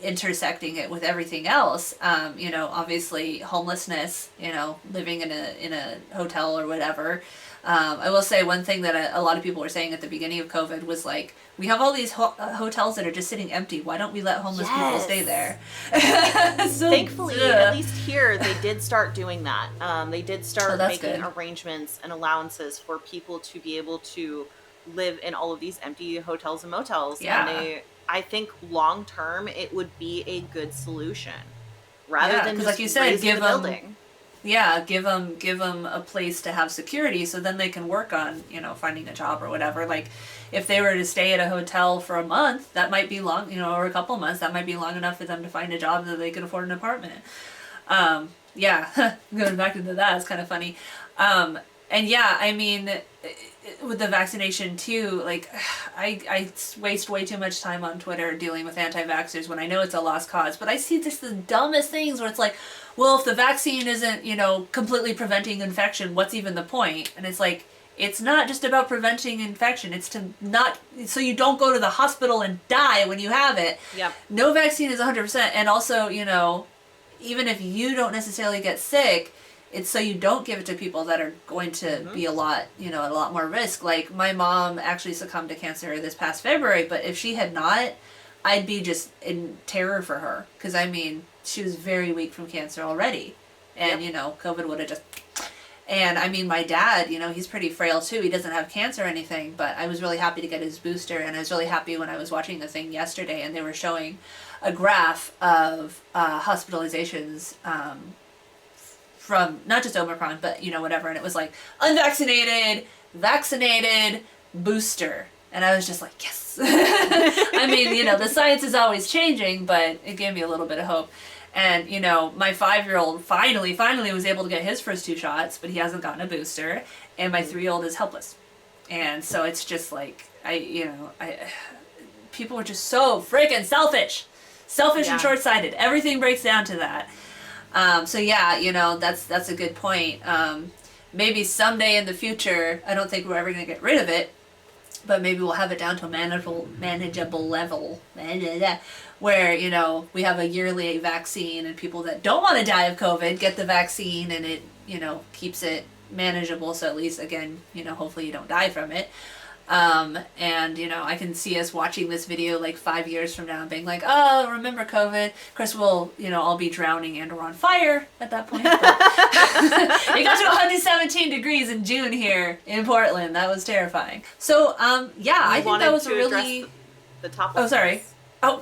intersecting it with everything else. You know, obviously homelessness, you know, living in a hotel or whatever. I will say one thing that a lot of people were saying at the beginning of COVID was like, we have all these hotels that are just sitting empty. Why don't we let homeless people stay there? So, thankfully, at least here, they did start doing that. They did start making arrangements and allowances for people to be able to live in all of these empty hotels and motels. Yeah. And I think long term, it would be a good solution rather than just, like you said, give the building. Give them a place to have security, so then they can work on, you know, finding a job or whatever. Like, if they were to stay at a hotel for a month, that might be long, you know, or a couple months, that might be long enough for them to find a job that they can afford an apartment. Going back into that, it's kind of funny. And yeah, I mean, with the vaccination too, like, I waste way too much time on Twitter dealing with anti-vaxxers when I know it's a lost cause. But I see just the dumbest things where it's like, well, if the vaccine isn't, you know, completely preventing infection, what's even the point? And it's like, it's not just about preventing infection. It's to not, so you don't go to the hospital and die when you have it. Yep. No vaccine is 100%. And also, you know, even if you don't necessarily get sick, it's so you don't give it to people that are going to be a lot more risk. Like, my mom actually succumbed to cancer this past February, but if she had not, I'd be just in terror for her. Because, I mean, she was very weak from cancer already. And, you know, COVID would have just... And, I mean, my dad, you know, he's pretty frail too. He doesn't have cancer or anything, but I was really happy to get his booster. And I was really happy when I was watching the thing yesterday and they were showing a graph of hospitalizations from not just Omicron, but, you know, whatever. And it was like, unvaccinated, vaccinated, booster. And I was just like, yes. I mean, you know, the science is always changing, but it gave me a little bit of hope. And, you know, my 5-year-old finally was able to get his first 2 shots, but he hasn't gotten a booster. And my 3-year-old is helpless. And so it's just like, people are just so freaking selfish and short-sighted. Everything breaks down to that. So yeah, you know, that's a good point. Maybe someday in the future, I don't think we're ever going to get rid of it, but maybe we'll have it down to a manageable level where, you know, we have a yearly vaccine and people that don't want to die of COVID get the vaccine and it, you know, keeps it manageable. So at least, again, you know, hopefully you don't die from it. And, you know, I can see us watching this video like 5 years from now and being like, oh, remember COVID? Of course, we'll, you know, all be drowning and or on fire at that point. But it got to 117 degrees in June here in Portland. That was terrifying. So, I think that was a really... The Topless. Oh, sorry. Oh,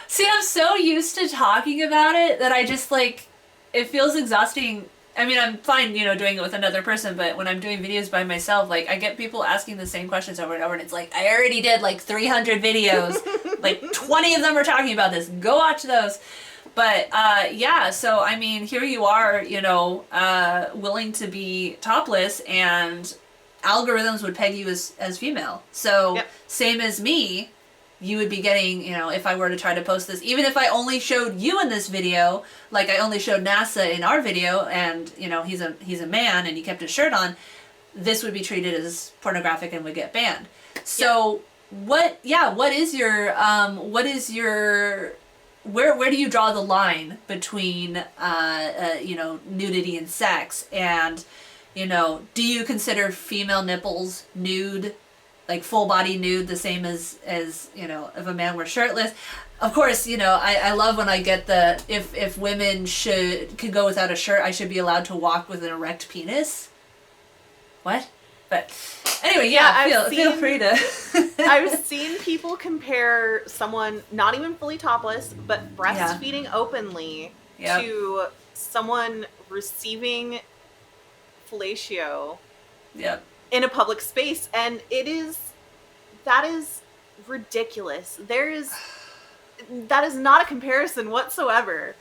see, I'm so used to talking about it that I just, like, it feels exhausting. I mean, I'm fine, you know, doing it with another person, but when I'm doing videos by myself, like, I get people asking the same questions over and over, and it's like, I already did, like, 300 videos. Like, 20 of them are talking about this. Go watch those. But, so, I mean, here you are, you know, willing to be topless, and algorithms would peg you as female. So, Same as me, you would be getting, you know, if I were to try to post this, even if I only showed you in this video, like I only showed NASA in our video, and, you know, he's a man and he kept his shirt on, this would be treated as pornographic and would get banned. So what is your where do you draw the line between you know, nudity and sex? And, you know, do you consider female nipples nude, like full body nude, the same as you know, if a man were shirtless? Of course, you know, I love when I get the, if women could go without a shirt, I should be allowed to walk with an erect penis. What? But anyway, feel free to. I've seen people compare someone not even fully topless, but breastfeeding openly to someone receiving fellatio in a public space, and that is ridiculous. That is not a comparison whatsoever.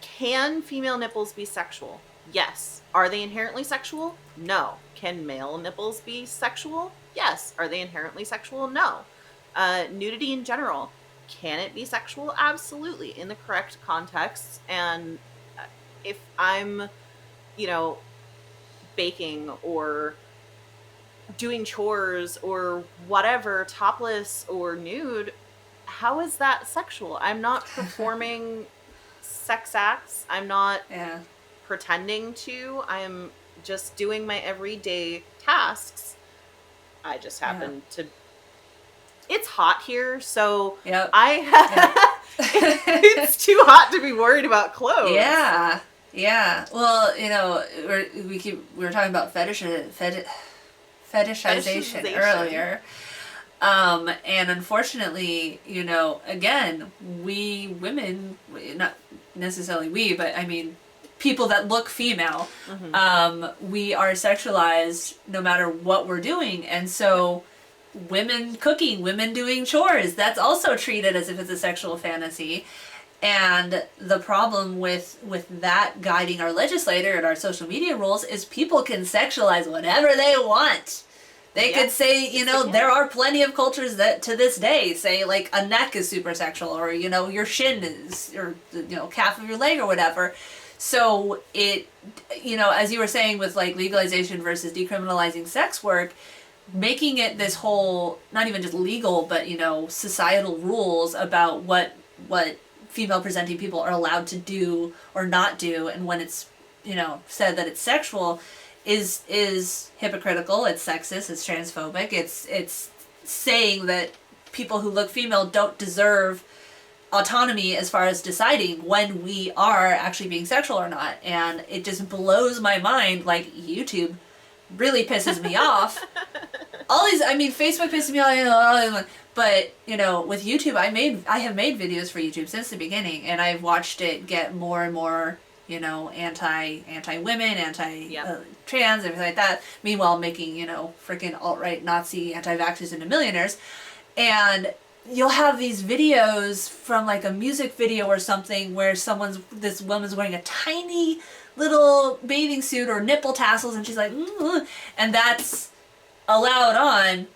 Can female nipples be sexual? Yes. Are they inherently sexual? No. Can male nipples be sexual? Yes. Are they inherently sexual? No. Nudity in general, can it be sexual? Absolutely, in the correct context. And if I'm, you know, baking or doing chores or whatever, topless or nude, how is that sexual? I'm not performing sex acts. I'm not pretending to. I'm just doing my everyday tasks. I just happen to... It's hot here, so it's too hot to be worried about clothes. Yeah. Well, we were talking about fetishization earlier. And unfortunately, again, we women, not necessarily we, but I mean, people that look female, we are sexualized no matter what we're doing. And so women cooking, women doing chores, that's also treated as if it's a sexual fantasy. And the problem with that guiding our legislator and our social media rules is people can sexualize whatever they want. They could say, there are plenty of cultures that to this day say like a neck is super sexual, or, your shin is, or, calf of your leg or whatever. So it, as you were saying with like legalization versus decriminalizing sex work, making it this whole, not even just legal, but, societal rules about what female presenting people are allowed to do or not do, and when it's, said that it's sexual, is hypocritical. It's sexist. It's transphobic. It's saying that people who look female don't deserve autonomy as far as deciding when we are actually being sexual or not. And it just blows my mind. Like, YouTube really pisses me off. Facebook pisses me off. But, with YouTube, I have made videos for YouTube since the beginning, and I've watched it get more and more, anti-women, anti-trans, everything like that. Meanwhile, making, freaking alt-right Nazi anti-vaxxers into millionaires. And you'll have these videos from like a music video or something where this woman's wearing a tiny little bathing suit or nipple tassels, and she's like, and that's allowed on.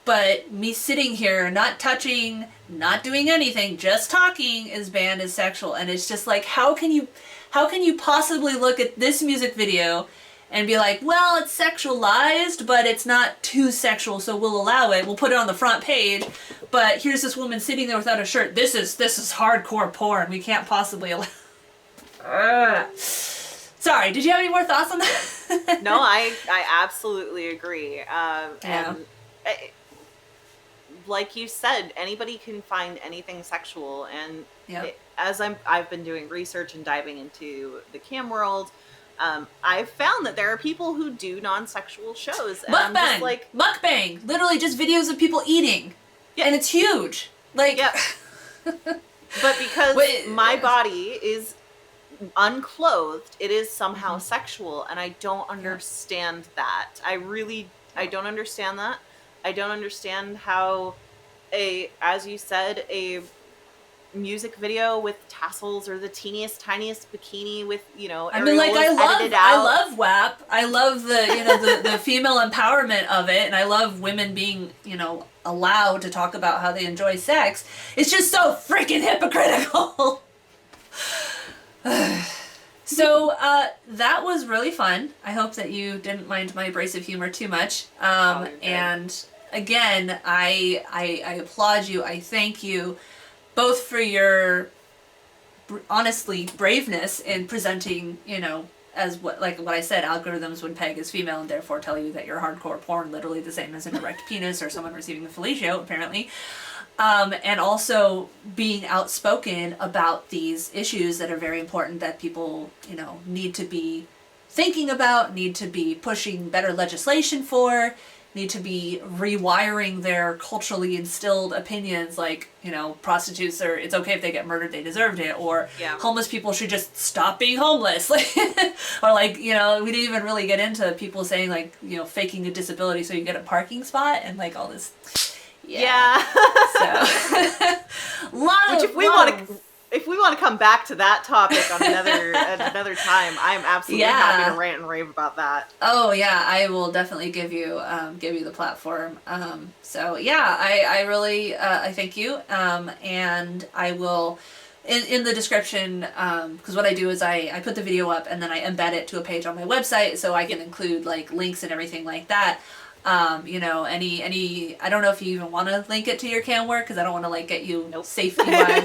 But me sitting here, not touching, not doing anything, just talking is banned as sexual. And it's just like, how can you possibly look at this music video and be like, well, it's sexualized, but it's not too sexual, so we'll allow it. We'll put it on the front page. But here's this woman sitting there without a shirt. This is hardcore porn. We can't possibly allow. Sorry, did you have any more thoughts on that? No, I absolutely agree. And like you said, anybody can find anything sexual, and as I've been doing research and diving into the cam world, I've found that there are people who do non-sexual shows. And I'm just like, mukbang, literally just videos of people eating, and it's huge. Like, but because my body is unclothed, it is somehow sexual, and I don't understand that. I don't understand that. I don't understand how as you said, a music video with tassels or the teeniest, tiniest bikini with, I love WAP. I love the female empowerment of it, and I love women being, allowed to talk about how they enjoy sex. It's just so freaking hypocritical. So that was really fun. I hope that you didn't mind my abrasive humor too much. And again, I applaud you. I thank you both for your honestly braveness in presenting, as what I said, algorithms would peg as female and therefore tell you that you're hardcore porn, literally the same as an erect penis or someone receiving the fellatio, apparently. And also being outspoken about these issues that are very important that people, need to be thinking about, need to be pushing better legislation for, need to be rewiring their culturally instilled opinions, like, prostitutes are, it's okay if they get murdered, they deserved it, or homeless people should just stop being homeless. Or like, we didn't even really get into people saying like, faking a disability so you get a parking spot and like all this. Yeah. So, if we want to come back to that topic on another time, I'm absolutely happy to rant and rave about that. Oh yeah, I will definitely give you the platform. I really I thank you, and I will in the description, because what I do is I put the video up and then I embed it to a page on my website so I can include like links and everything like that. You know, any I don't know if you even want to link it to your cam work because I don't want to like get you safety wise.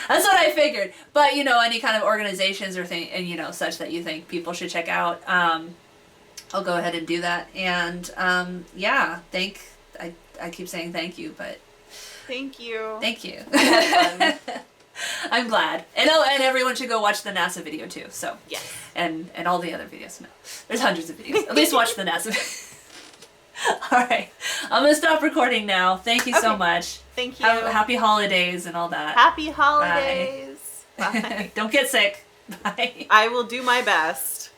That's what I figured. But you know, any kind of organizations or thing and you know such that you think people should check out, I'll go ahead and do that. And yeah, I keep saying thank you, but thank you. Thank you. I had fun. I'm glad. And oh, and everyone should go watch the NASA video too. So Yes. And all the other videos. No, there's hundreds of videos. At least watch the NASA. All right, I'm gonna stop recording now. Thank you so much. Thank you. Happy holidays and all that. Happy holidays. Bye. Don't get sick. Bye. I will do my best.